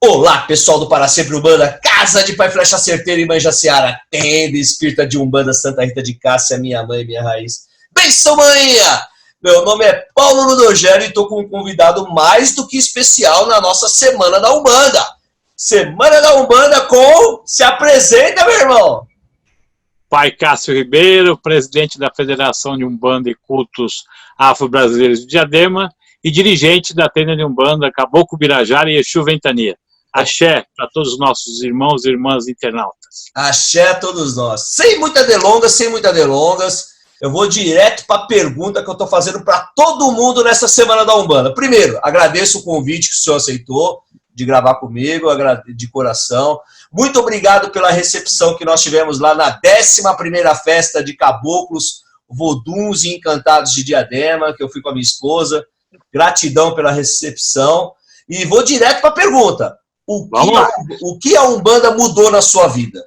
Olá, pessoal do Para Sempre Umbanda, Casa de Pai Flecha Certeira e Manjaciara, tenda espírita de Umbanda, Santa Rita de Cássia, minha mãe, minha raiz. Benção, manhã! Meu nome é Paulo Ludogero e estou com um convidado mais do que especial na nossa Semana da Umbanda. Semana da Umbanda com... Se apresenta, meu irmão! Pai Cássio Ribeiro, presidente da Federação de Umbanda e Cultos Afro-Brasileiros de Diadema e dirigente da tenda de Umbanda Caboclo Birajara e Exu Ventania. Axé para todos os nossos irmãos e irmãs internautas. Axé a todos nós. Sem muitas delongas, eu vou direto para a pergunta que eu estou fazendo para todo mundo nessa Semana da Umbanda. Primeiro, agradeço o convite que o senhor aceitou de gravar comigo, de coração. Muito obrigado pela recepção que nós tivemos lá na 11ª Festa de Caboclos, Voduns e Encantados de Diadema, que eu fui com a minha esposa. Gratidão pela recepção. E vou direto para a pergunta. O que a Umbanda mudou na sua vida?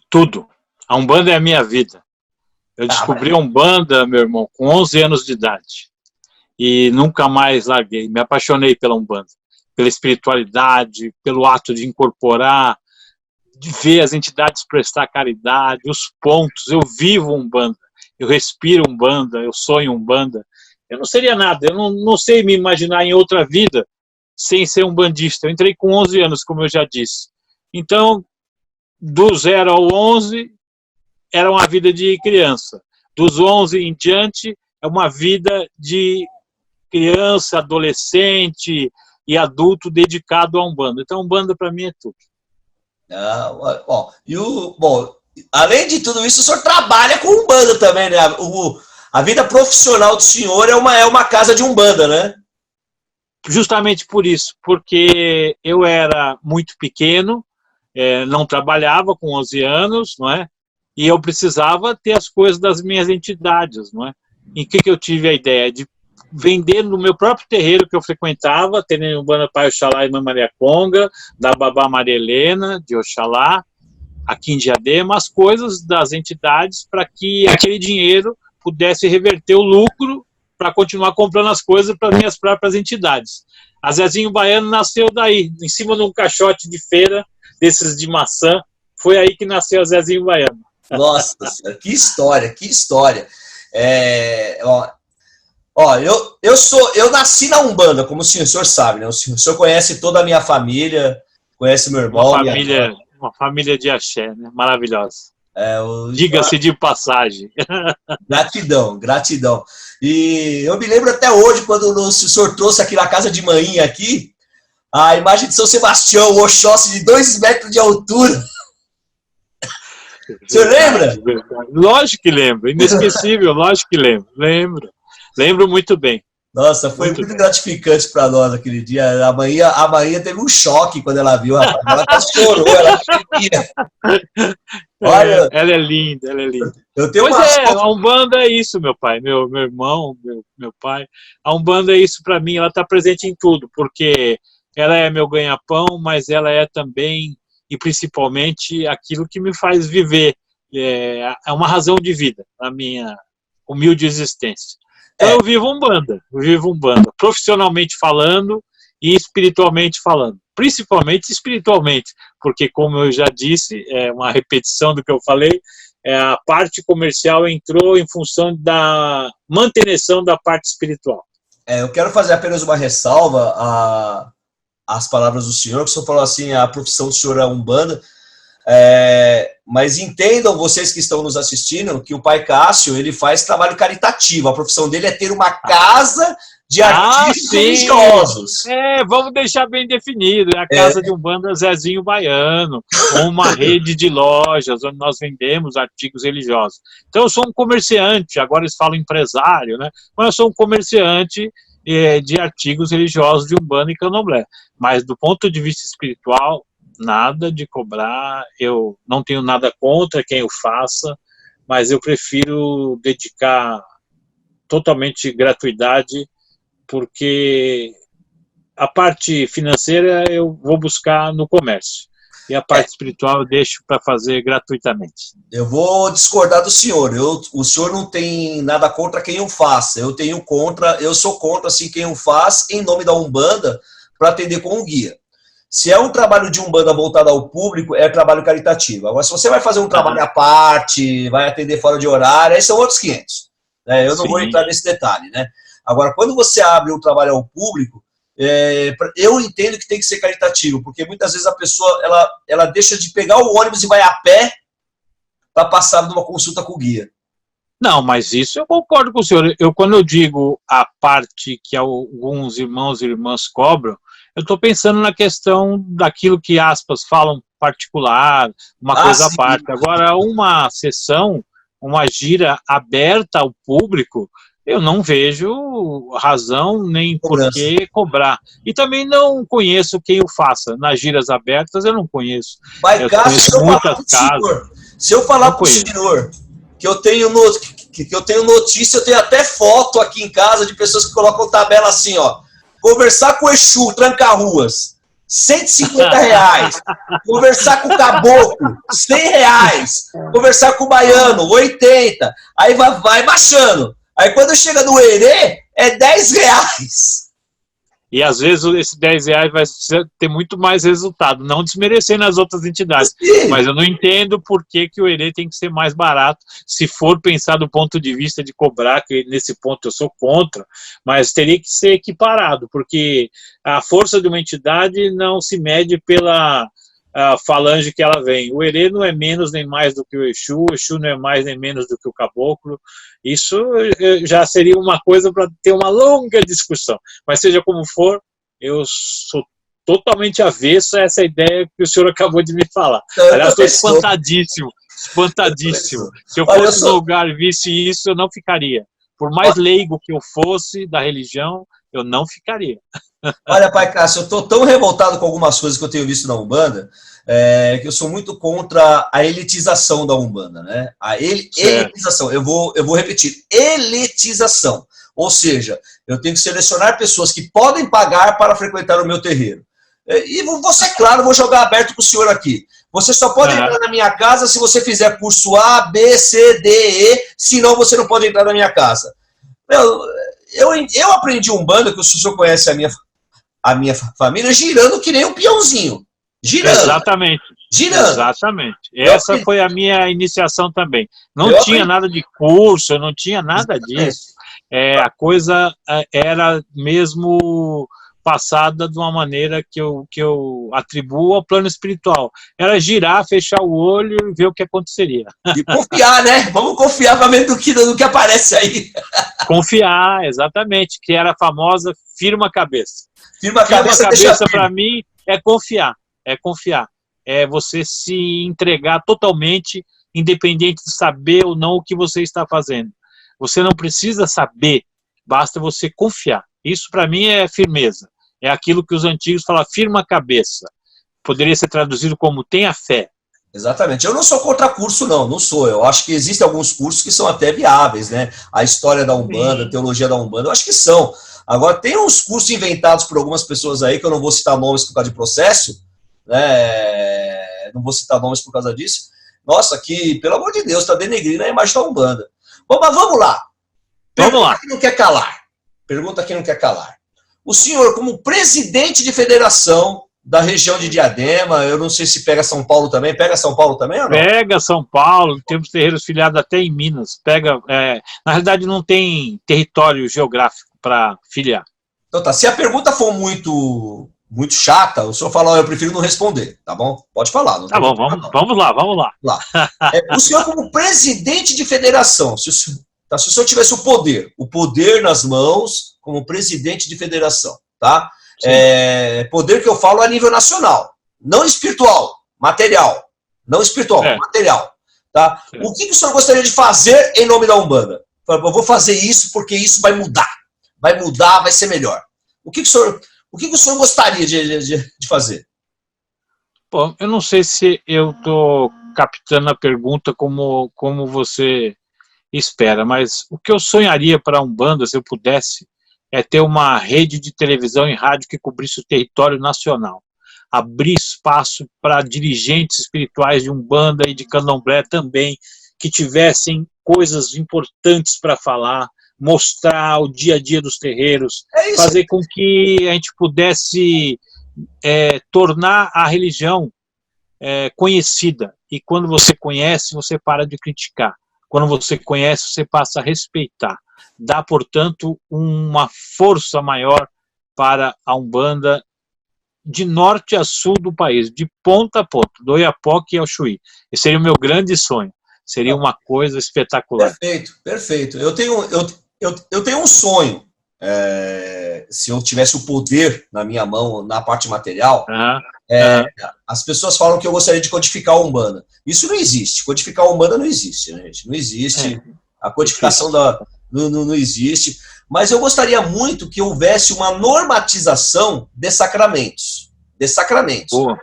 Tudo. A Umbanda é a minha vida. Eu descobri a Umbanda, meu irmão, com 11 anos de idade. E nunca mais larguei. Me apaixonei pela Umbanda. Pela espiritualidade, pelo ato de incorporar, de ver as entidades prestar caridade, os pontos. Eu vivo Umbanda. Eu respiro Umbanda. Eu sonho Umbanda. Eu não seria nada. Eu não sei me imaginar em outra vida sem ser umbandista. Eu entrei com 11 anos, como eu já disse. Então, do 0 ao 11, era uma vida de criança. Dos 11 em diante, é uma vida de criança, adolescente e adulto dedicado à Umbanda. Então, Umbanda, para mim, é tudo. Além de tudo isso, o senhor trabalha com Umbanda também, né? A vida profissional do senhor é uma casa de Umbanda, né? Justamente por isso, porque eu era muito pequeno, não trabalhava com 11 anos, não é? E eu precisava ter as coisas das minhas entidades, não é? Em que eu tive a ideia? De vender no meu próprio terreiro que eu frequentava, tendo Umbanda Pai Oxalá e Mãe Maria Conga, da Babá Maria Helena, de Oxalá, aqui em Diadema, as coisas das entidades para que aquele dinheiro pudesse reverter o lucro para continuar comprando as coisas para minhas próprias entidades. A Zezinho Baiano nasceu daí, em cima de um caixote de feira, desses de maçã, foi aí que nasceu a Zezinho Baiano. Nossa senhora, que história. Eu nasci na Umbanda, como o senhor sabe, né? O senhor conhece toda a minha família, conhece meu irmão. Uma família de axé, né? Maravilhosa. Diga-se de passagem. Gratidão. E eu me lembro até hoje, quando o senhor trouxe aqui na casa de manhã aqui, a imagem de São Sebastião, o Oxóssi de 2 metros de altura. O senhor lembra? Lógico que lembro. Inesquecível, lógico que lembro. Lembro muito bem. Nossa, foi muito gratificante para nós aquele dia. A Maria teve um choque quando ela viu, rapaz. Ela até chorou, ela queria. Olha, ela é linda. A Umbanda é isso, meu pai, meu irmão, meu pai. A Umbanda é isso para mim, ela está presente em tudo, porque ela é meu ganha-pão, mas ela é também, e principalmente, aquilo que me faz viver. É uma razão de vida na minha humilde existência. Então eu vivo Umbanda, profissionalmente falando e espiritualmente falando. Principalmente espiritualmente, porque, como eu já disse, é uma repetição do que eu falei, a parte comercial entrou em função da manutenção da parte espiritual. Eu quero fazer apenas uma ressalva às palavras do senhor, que o senhor falou assim, a profissão do senhor é Umbanda, mas entendam vocês que estão nos assistindo que o Pai Cássio, ele faz trabalho caritativo, a profissão dele é ter uma casa de artigos religiosos. Vamos deixar bem definido, é a casa de Umbanda Zezinho Baiano, uma rede de lojas onde nós vendemos artigos religiosos. Então eu sou um comerciante, agora eles falam empresário, né? Mas eu sou um comerciante de artigos religiosos de Umbanda e Candomblé. Mas do ponto de vista espiritual, nada de cobrar, eu não tenho nada contra quem o faça, mas eu prefiro dedicar totalmente gratuidade, porque a parte financeira eu vou buscar no comércio, e a parte espiritual eu deixo para fazer gratuitamente. Eu vou discordar do senhor, o senhor não tem nada contra quem o faça, eu sou contra assim, quem o faz em nome da Umbanda para atender como guia. Se é um trabalho de Umbanda voltado ao público, é trabalho caritativo. Agora, se você vai fazer um trabalho à parte, vai atender fora de horário, aí são outros 500. Né? Eu não vou entrar nesse detalhe. Né? Agora, quando você abre um trabalho ao público, eu entendo que tem que ser caritativo, porque muitas vezes a pessoa ela deixa de pegar o ônibus e vai a pé para passar numa consulta com o guia. Não, mas isso eu concordo com o senhor. Quando eu digo a parte que alguns irmãos e irmãs cobram, eu estou pensando na questão daquilo que, aspas, falam particular, uma coisa à parte. Agora, uma sessão, uma gira aberta ao público, eu não vejo razão nem por que cobrar. E também não conheço quem o faça. Nas giras abertas eu não conheço. Eu conheço muitas casas. Se eu falar para o senhor que eu tenho notícia, eu tenho até foto aqui em casa de pessoas que colocam tabela assim, ó. Conversar com o Exu, tranca-ruas, R$150. Conversar com o caboclo, R$100. Conversar com o baiano, 80. Aí vai baixando. Aí quando chega no Herê, é R$10. E às vezes esse R$10 vai ter muito mais resultado, não desmerecendo as outras entidades. Sim. Mas eu não entendo por que o Herê tem que ser mais barato, se for pensar do ponto de vista de cobrar, que nesse ponto eu sou contra, mas teria que ser equiparado, porque a força de uma entidade não se mede pela falange que ela vem. O Herê não é menos nem mais do que o Exu não é mais nem menos do que o caboclo. Isso já seria uma coisa para ter uma longa discussão. Mas seja como for, eu sou totalmente avesso a essa ideia que o senhor acabou de me falar. Aliás, estou espantadíssimo. Se eu fosse no lugar e visse isso, eu não ficaria. Por mais leigo que eu fosse da religião, eu não ficaria. Olha, Pai Cássio, eu estou tão revoltado com algumas coisas que eu tenho visto na Umbanda, que eu sou muito contra a elitização da Umbanda, né? Elitização, eu vou repetir, elitização. Ou seja, eu tenho que selecionar pessoas que podem pagar para frequentar o meu terreiro. E vou ser claro, vou jogar aberto para o senhor aqui. Você só pode entrar na minha casa se você fizer curso A, B, C, D, E, senão você não pode entrar na minha casa. Eu aprendi Umbanda, que o senhor conhece a minha família, girando que nem um peãozinho. Girando. Exatamente. Girando. Exatamente. Essa foi a minha iniciação também. Não tinha nada de curso, não tinha nada disso. A coisa era mesmo passada de uma maneira que eu atribuo ao plano espiritual. Era girar, fechar o olho e ver o que aconteceria. E confiar, né? Vamos confiar para ver do que aparece aí. Confiar, exatamente. Que era a famosa firma cabeça. Firma cabeça para mim é confiar. É confiar. É você se entregar totalmente, independente de saber ou não o que você está fazendo. Você não precisa saber, basta você confiar. Isso para mim é firmeza. É aquilo que os antigos falam, firma a cabeça. Poderia ser traduzido como tenha fé. Exatamente. Eu não sou contra curso, não sou. Eu acho que existem alguns cursos que são até viáveis, né? A história da Umbanda, a teologia da Umbanda, eu acho que são. Agora, tem uns cursos inventados por algumas pessoas aí, que eu não vou citar nomes por causa de processo, né? Não vou citar nomes por causa disso. Nossa, que, pelo amor de Deus, está denegrindo a imagem da Umbanda. Bom, mas vamos lá. Pergunta que não quer calar. Pergunta que não quer calar. O senhor, como presidente de federação da região de Diadema, eu não sei se pega São Paulo também. Pega São Paulo também ou não? Pega São Paulo, temos terreiros filiados até em Minas. Na realidade, não tem território geográfico para filiar. Então tá, se a pergunta for muito chata, o senhor fala, eu prefiro não responder, tá bom? Pode falar. Não tá bom, vamos lá. O senhor como presidente de federação, se o senhor tivesse o poder nas mãos como presidente de federação, tá? Poder que eu falo a nível nacional, não espiritual, material. Não espiritual, material. Tá? O que o senhor gostaria de fazer em nome da Umbanda? Eu vou fazer isso porque isso vai mudar. Vai mudar, vai ser melhor. O que o senhor gostaria de fazer? Bom, eu não sei se eu estou captando a pergunta como você espera, mas o que eu sonharia para a Umbanda, se eu pudesse, é ter uma rede de televisão e rádio que cobrisse o território nacional. Abrir espaço para dirigentes espirituais de Umbanda e de Candomblé também, que tivessem coisas importantes para falar, mostrar o dia a dia dos terreiros, fazer com que a gente pudesse tornar a religião conhecida. E quando você conhece, você para de criticar. Quando você conhece, você passa a respeitar. Dá, portanto, uma força maior para a Umbanda de norte a sul do país, de ponta a ponta, do Oiapoque ao Chuí. Esse seria o meu grande sonho. Seria uma coisa espetacular. Perfeito, perfeito. Eu tenho um sonho. Se eu tivesse o poder na minha mão, na parte material, as pessoas falam que eu gostaria de codificar a Umbanda. Isso não existe. Codificar a Umbanda não existe, né, gente? Não existe. A codificação não existe. Mas eu gostaria muito que houvesse uma normatização de sacramentos. Boa.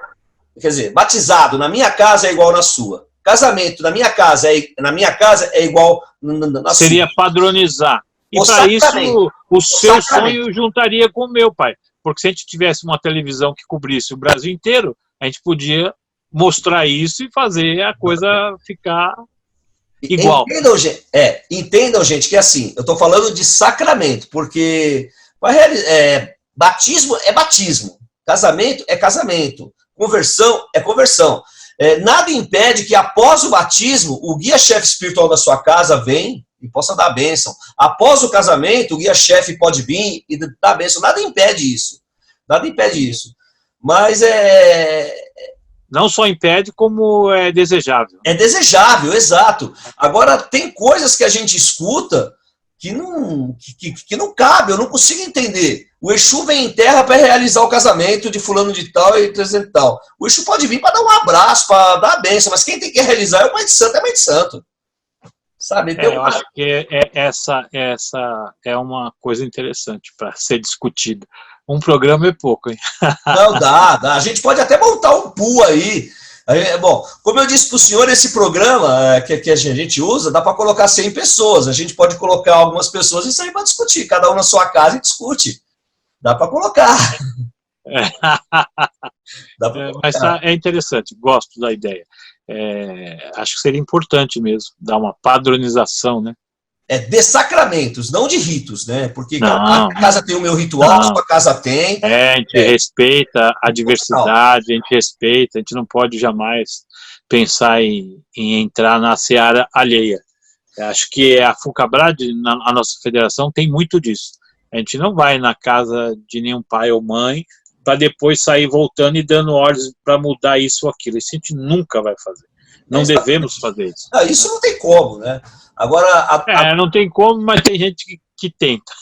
Quer dizer, batizado na minha casa é igual na sua. Casamento na minha casa é igual na sua. Seria padronizar. E para isso, o seu sonho juntaria com o meu, pai. Porque se a gente tivesse uma televisão que cobrisse o Brasil inteiro, a gente podia mostrar isso e fazer a coisa ficar igual. Entendam, gente, que assim, eu estou falando de sacramento, porque batismo é batismo, casamento é casamento, conversão é conversão. Nada impede que após o batismo, o guia-chefe espiritual da sua casa vem e possa dar a bênção. Após o casamento, o guia-chefe pode vir e dar a bênção. Nada impede isso. Nada impede isso. Mas não só impede, como é desejável. É desejável, exato. Agora, tem coisas que a gente escuta que não cabe, eu não consigo entender. O Exu vem em terra para realizar o casamento de fulano de tal e de tal. O Exu pode vir para dar um abraço, para dar a bênção, mas quem tem que realizar é o mãe de santo, é mãe de santo. Sabe? Eu acho que essa é uma coisa interessante para ser discutida. Um programa é pouco, hein? Não, dá. A gente pode até montar um pool aí. Bom, como eu disse para o senhor, esse programa que a gente usa, dá para colocar 100 pessoas. A gente pode colocar algumas pessoas e sair para discutir. Cada um na sua casa e discute. Dá para colocar. Mas é interessante, gosto da ideia. Acho que seria importante mesmo dar uma padronização, né? De sacramentos, não de ritos, né? Porque a casa tem o meu ritual, a sua casa tem. A gente respeita a diversidade, a gente respeita, a gente não pode jamais pensar em entrar na seara alheia. Acho que a FUNCABRAD, a nossa federação, tem muito disso. A gente não vai na casa de nenhum pai ou mãe para depois sair voltando e dando ordens para mudar isso ou aquilo. Isso a gente nunca vai fazer. Não devemos fazer isso. Isso não tem como, né? Agora, não tem como, mas tem gente que tenta.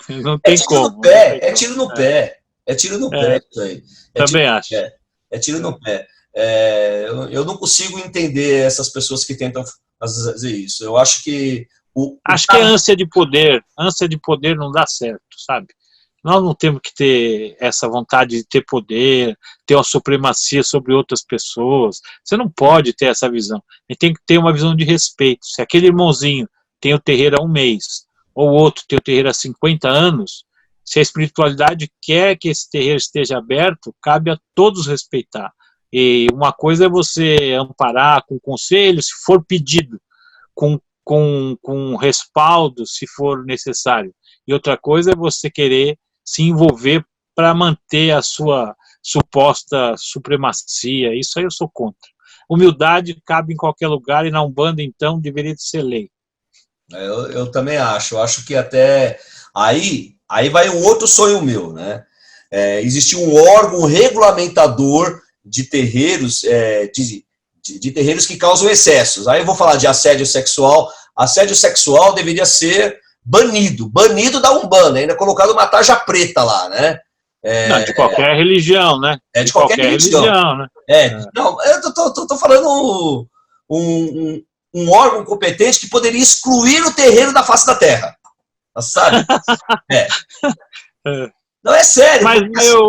Não tem como. É tiro no pé. É tiro no pé isso aí. Também acho. É tiro no pé. Eu não consigo entender essas pessoas que tentam fazer isso. Eu acho que... Acho que é ânsia de poder. Ânsia de poder não dá certo, sabe? Nós não temos que ter essa vontade de ter poder, ter uma supremacia sobre outras pessoas. Você não pode ter essa visão. A gente tem que ter uma visão de respeito. Se aquele irmãozinho tem o terreiro há um mês, ou o outro tem o terreiro há 50 anos, se a espiritualidade quer que esse terreiro esteja aberto, cabe a todos respeitar. E uma coisa é você amparar com conselho, se for pedido, com respaldo, se for necessário. E outra coisa é você querer se envolver para manter a sua suposta supremacia. Isso aí eu sou contra. Humildade cabe em qualquer lugar e na Umbanda, então, deveria ser lei. Eu também acho. Eu acho que até... Aí vai um outro sonho meu, né? Existe um órgão regulamentador de terreiros, de terreiros que causam excessos. Aí eu vou falar de assédio sexual. Assédio sexual deveria ser banido da Umbanda, ainda colocado uma tarja preta lá, né? Não, de qualquer religião, né? De qualquer religião, né? Não, eu tô falando um órgão competente que poderia excluir o terreiro da face da terra, sabe? Não, é sério.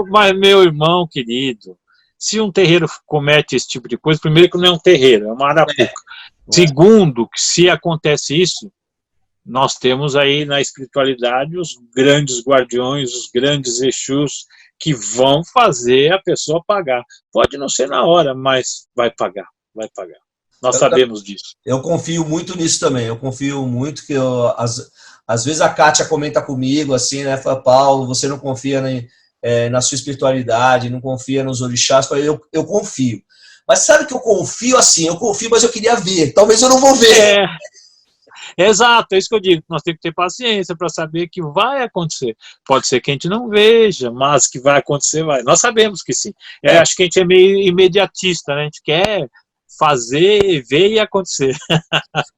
Mas meu irmão querido, se um terreiro comete esse tipo de coisa, primeiro que não é um terreiro, é uma arapuca. Segundo, que se acontece isso, nós temos aí na espiritualidade os grandes guardiões, os grandes Exus, que vão fazer a pessoa pagar. Pode não ser na hora, mas vai pagar. Nós sabemos disso. Eu confio muito nisso também. Eu confio muito às vezes a Kátia comenta comigo assim, né? Fala, Paulo, você não confia na sua espiritualidade, não confia nos orixás, eu confio. Mas sabe que eu confio assim, eu confio, mas eu queria ver. Talvez eu não vou ver. Exato, é isso que eu digo. Nós temos que ter paciência para saber que vai acontecer. Pode ser que a gente não veja, mas que vai acontecer, vai. Nós sabemos que sim. Acho que a gente é meio imediatista, né? A gente quer fazer, ver e acontecer.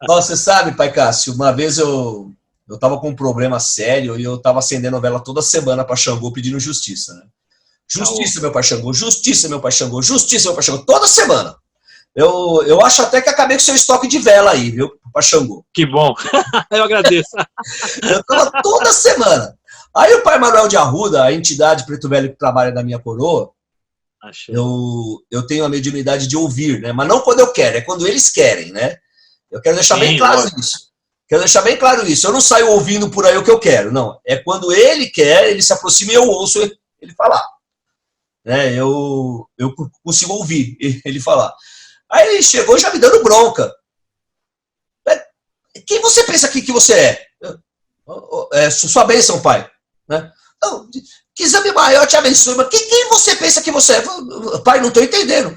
Nossa, você sabe, Pai Cássio, uma vez eu estava com um problema sério e eu estava acendendo vela toda semana para Xangô pedindo justiça, né? Justiça, meu pai Xangô, justiça, meu pai Xangô, justiça, meu pai Xangô, toda semana. Eu acho até que acabei com seu estoque de vela aí, viu, pai Xangô. Que bom, eu agradeço. Eu tava toda semana. Aí o pai Manuel de Arruda, a entidade Preto Velho que trabalha na minha coroa, eu tenho a mediunidade de ouvir, né? Mas não quando eu quero, é quando eles querem, né? Eu quero deixar bem claro isso. Quero deixar bem claro isso. Eu não saio ouvindo por aí o que eu quero, não. É quando ele quer, ele se aproxima e eu ouço ele falar. Né? Eu consigo ouvir ele falar. Aí ele chegou já me dando bronca. Quem você pensa que você é? Sua bênção, pai. Né? Não, que exame maior te abençoe, mas quem você pensa que você é? Pai, não estou entendendo.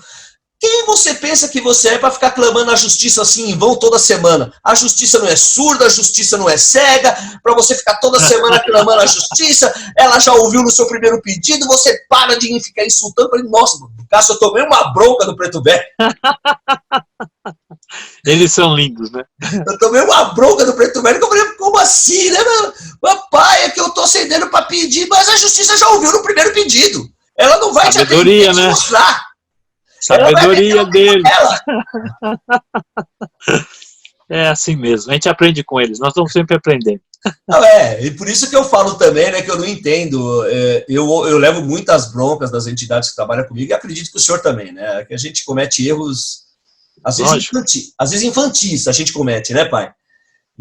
Quem você pensa que você é para ficar clamando a justiça assim em vão toda semana? A justiça não é surda, a justiça não é cega, para você ficar toda semana clamando a justiça, ela já ouviu no seu primeiro pedido, você para de ficar insultando. Eu falei, nossa, Cássio, eu tomei uma bronca do Preto Velho. Eles são lindos, né? Eu tomei uma bronca do Preto Velho, que eu falei, como assim, né, meu? Papai, é que eu tô acendendo para pedir, mas a justiça já ouviu no primeiro pedido. Ela não vai sabedoria, te mostrar. Sabedoria dele. É assim mesmo, a gente aprende com eles, nós estamos sempre aprendendo. Não, e por isso que eu falo também, né, que eu não entendo, eu levo muitas broncas das entidades que trabalham comigo, e acredito que o senhor também, né, que a gente comete erros, às vezes infantis a gente comete, né, pai?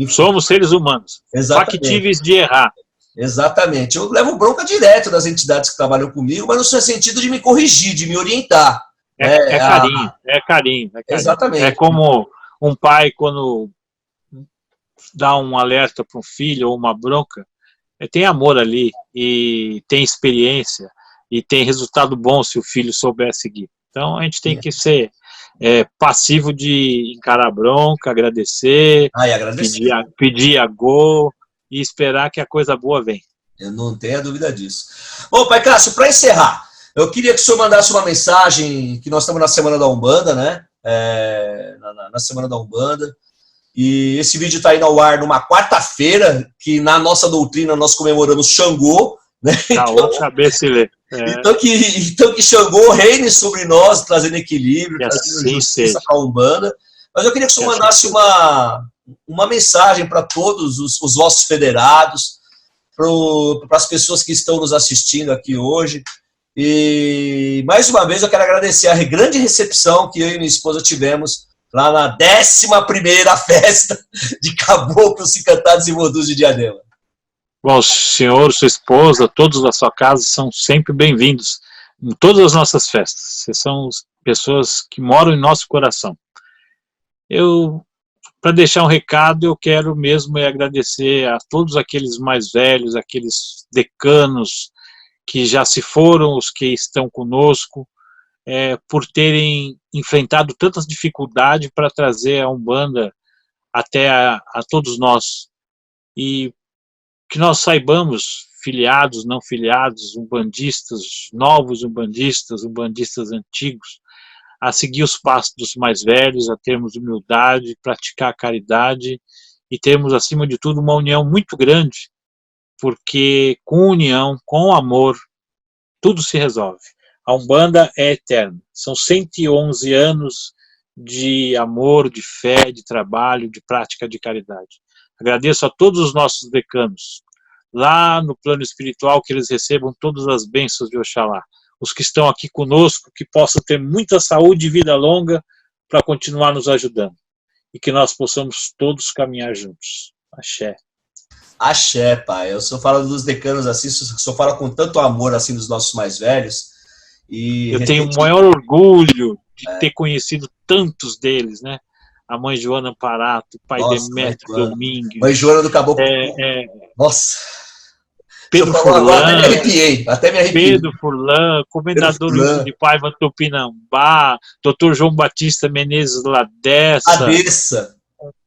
Somos seres humanos, factíveis de errar. Exatamente, eu levo bronca direto das entidades que trabalham comigo, mas no sentido de me corrigir, de me orientar. Carinho, é carinho. Exatamente. É como um pai, quando dá um alerta para um filho ou uma bronca, tem amor ali, e tem experiência, e tem resultado bom se o filho souber seguir. Então, a gente tem que ser passivo de encarar a bronca, agradecer, pedir a gol e esperar que a coisa boa venha. Eu não tenho a dúvida disso. Bom, pai Cássio, para encerrar, eu queria que o senhor mandasse uma mensagem, que nós estamos na Semana da Umbanda, né? Na Semana da Umbanda. E esse vídeo está indo ao ar numa quarta-feira, que na nossa doutrina nós comemoramos Xangô. Né? Então que Xangô reine sobre nós, trazendo equilíbrio, trazendo justiça para a Umbanda. Mas eu queria que o senhor mandasse uma mensagem para todos os vossos federados, para as pessoas que estão nos assistindo aqui hoje. E, mais uma vez, eu quero agradecer a grande recepção que eu e minha esposa tivemos lá na 11ª festa de Caboclos, Encantados e Vodus de Diadema. Bom, senhor, sua esposa, todos da sua casa são sempre bem-vindos em todas as nossas festas. Vocês são pessoas que moram em nosso coração. Para deixar um recado, eu quero mesmo agradecer a todos aqueles mais velhos, aqueles decanos que já se foram, os que estão conosco, por terem enfrentado tantas dificuldades para trazer a Umbanda até a todos nós. E que nós saibamos, filiados, não filiados, umbandistas novos, umbandistas antigos, a seguir os passos dos mais velhos, a termos humildade, praticar a caridade e termos, acima de tudo, uma união muito grande, porque com união, com amor, tudo se resolve. A Umbanda é eterna. São 111 anos de amor, de fé, de trabalho, de prática de caridade. Agradeço a todos os nossos decanos, lá no plano espiritual, que eles recebam todas as bênçãos de Oxalá. Os que estão aqui conosco, que possam ter muita saúde e vida longa para continuar nos ajudando. E que nós possamos todos caminhar juntos. Axé. Axé, pai. Eu só falo dos decanos assim, só falo com tanto amor assim dos nossos mais velhos. E eu tenho o maior orgulho de ter conhecido tantos deles, né? A mãe Joana Amparato, o pai Demétrio Domingues. Mãe Joana do Caboclo. Nossa. Pedro Agora Furlan, até me arrepiei. Pedro Furlan, comendador Wilson de Paiva Tupinambá, Dr. João Batista Menezes Ladessa. Cabeça.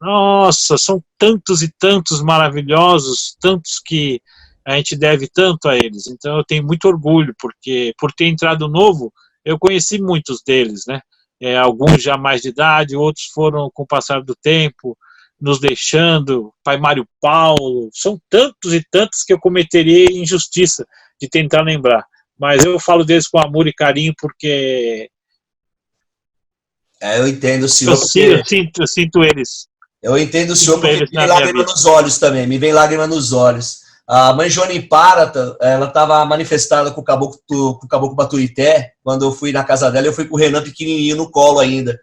Nossa, são tantos e tantos maravilhosos, tantos que a gente deve tanto a eles. Então eu tenho muito orgulho, porque por ter entrado novo, eu conheci muitos deles, né? Alguns já mais de idade, outros foram com o passar do tempo, nos deixando, pai Mário Paulo, são tantos e tantos que eu cometeria injustiça de tentar lembrar. Mas eu falo deles com amor e carinho, porque... eu entendo o senhor. Eu sinto eles. Eu entendo o senhor, porque me vem lágrima nos olhos também, me vem lágrima nos olhos. A mãe Joana Impárata, ela estava manifestada com o Caboclo Baturité. Quando eu fui na casa dela, eu fui com o Renan pequenininho no colo ainda.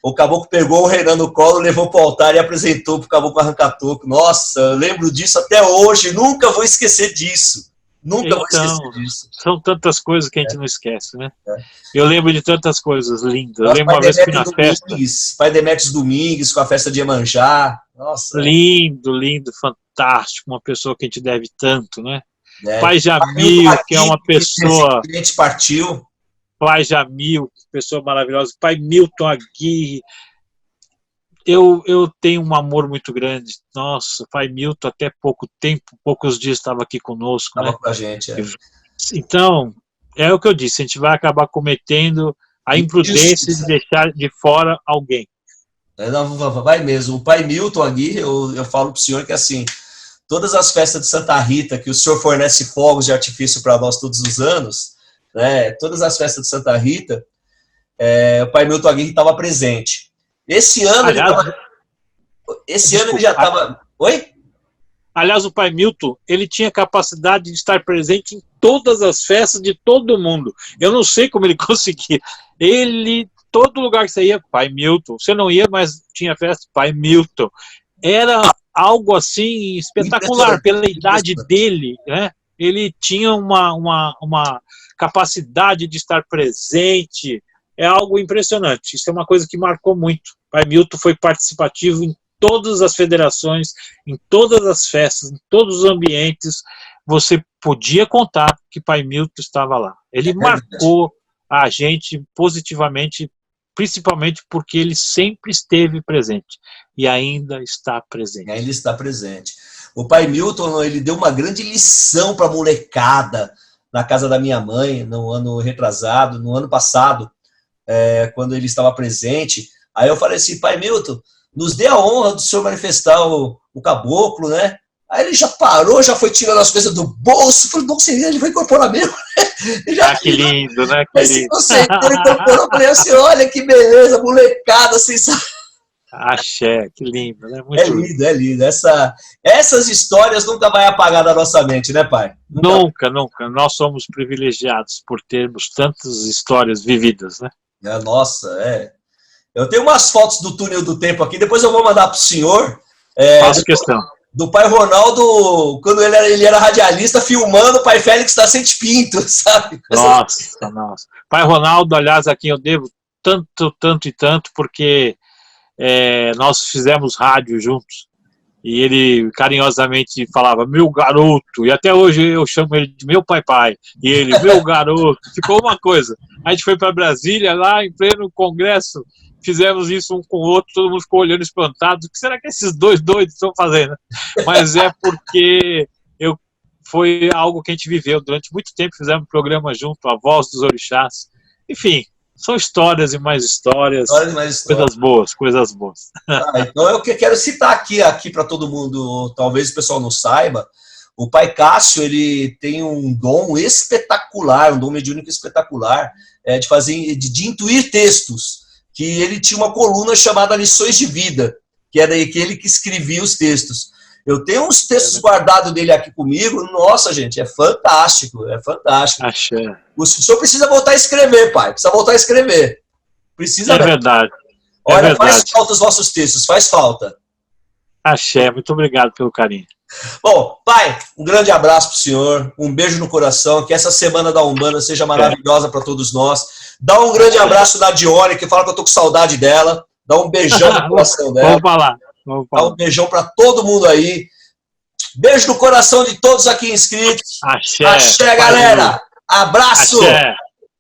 O Caboclo pegou o Renan no colo, levou para o altar e apresentou para o Caboclo Arrancatoco. Nossa, eu lembro disso até hoje, nunca vou esquecer disso. Nunca vou esquecer disso. São tantas coisas que a gente não esquece, né? Eu lembro de tantas coisas lindas. Eu Nossa, lembro uma vez que fui na festa. Pai Demetrios Domingues, com a festa de Iemanjá. Nossa. Lindo, fantástico. Uma pessoa que a gente deve tanto, né? Pai Jamil, que é uma pessoa... Que partiu. Pai Jamil, pessoa maravilhosa. Pai Milton Aguirre. Eu tenho um amor muito grande. Nossa, pai Milton, até pouco tempo, poucos dias estava aqui conosco. Estava né? com a gente, Então, é o que eu disse, a gente vai acabar cometendo a imprudência de deixar de fora alguém. Não, vai mesmo. O pai Milton Aguirre, eu falo para o senhor que assim, todas as festas de Santa Rita, que o senhor fornece fogos de artifício para nós todos os anos, né? Todas as festas de Santa Rita, o pai Milton Aguirre estava presente. Esse ano ele já estava... Oi? Aliás, o pai Milton, ele tinha capacidade de estar presente em todas as festas de todo mundo. Eu não sei como ele conseguia. Todo lugar que você ia, pai Milton. Você não ia, mas tinha festa, pai Milton. Era algo assim espetacular pela idade dele, né? Ele tinha uma capacidade de estar presente. É algo impressionante. Isso é uma coisa que marcou muito. Pai Milton foi participativo em todas as federações, em todas as festas, em todos os ambientes. Você podia contar que pai Milton estava lá. Ele marcou a gente positivamente, principalmente porque ele sempre esteve presente e ainda está presente. Ainda está presente. O pai Milton, ele deu uma grande lição para a molecada na casa da minha mãe, no ano retrasado, no ano passado, quando ele estava presente. Aí eu falei assim, pai Milton, nos dê a honra do senhor manifestar o caboclo, né? Aí ele já parou, já foi tirando as coisas do bolso. Falei, nossa, ele vai incorporar mesmo. Que lindo, né? Que lindo. Ele incorporou, falei assim, olha que beleza, molecada, assim, sabe? Axé, que lindo, né? Muito lindo, é lindo. Essas histórias nunca vai apagar da nossa mente, né, pai? Nunca. Nós somos privilegiados por termos tantas histórias vividas, né? Nossa. Eu tenho umas fotos do túnel do tempo aqui, depois eu vou mandar para o senhor. Faço questão. Do pai Ronaldo, quando ele era radialista, filmando o pai Félix da Sente Pinto, sabe? Nossa. Pai Ronaldo, aliás, a quem eu devo tanto, porque nós fizemos rádio juntos. E ele carinhosamente falava, meu garoto, e até hoje eu chamo ele de meu pai, e ele, meu garoto, ficou uma coisa. A gente foi para Brasília, lá em pleno congresso, fizemos isso um com o outro, todo mundo ficou olhando espantado, o que será que esses dois doidos estão fazendo? Mas é porque foi algo que a gente viveu durante muito tempo, fizemos um programa junto, A Voz dos Orixás, enfim, são histórias e mais histórias, coisas boas. Então eu quero citar aqui para todo mundo, talvez o pessoal não saiba, o pai Cássio, ele tem um dom espetacular, um dom mediúnico espetacular, de intuir textos, que ele tinha uma coluna chamada Lições de Vida, que era aquele que escrevia os textos. Eu tenho uns textos guardados dele aqui comigo, nossa, gente, é fantástico. Axé. O senhor precisa voltar a escrever, pai, Precisa. É verdade. Olha, faz falta os nossos textos, faz falta. Axé, muito obrigado pelo carinho. Bom, pai, um grande abraço para o senhor, um beijo no coração, que essa semana da Umbanda seja maravilhosa para todos nós. Dá um grande abraço na Dione, que fala que eu tô com saudade dela. Dá um beijão no coração dela. Vamos falar. Dá um beijão para todo mundo aí. Beijo no coração de todos aqui inscritos. Axé, Axé, galera. Abraço. Axé.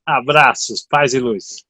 Abraços, paz e luz.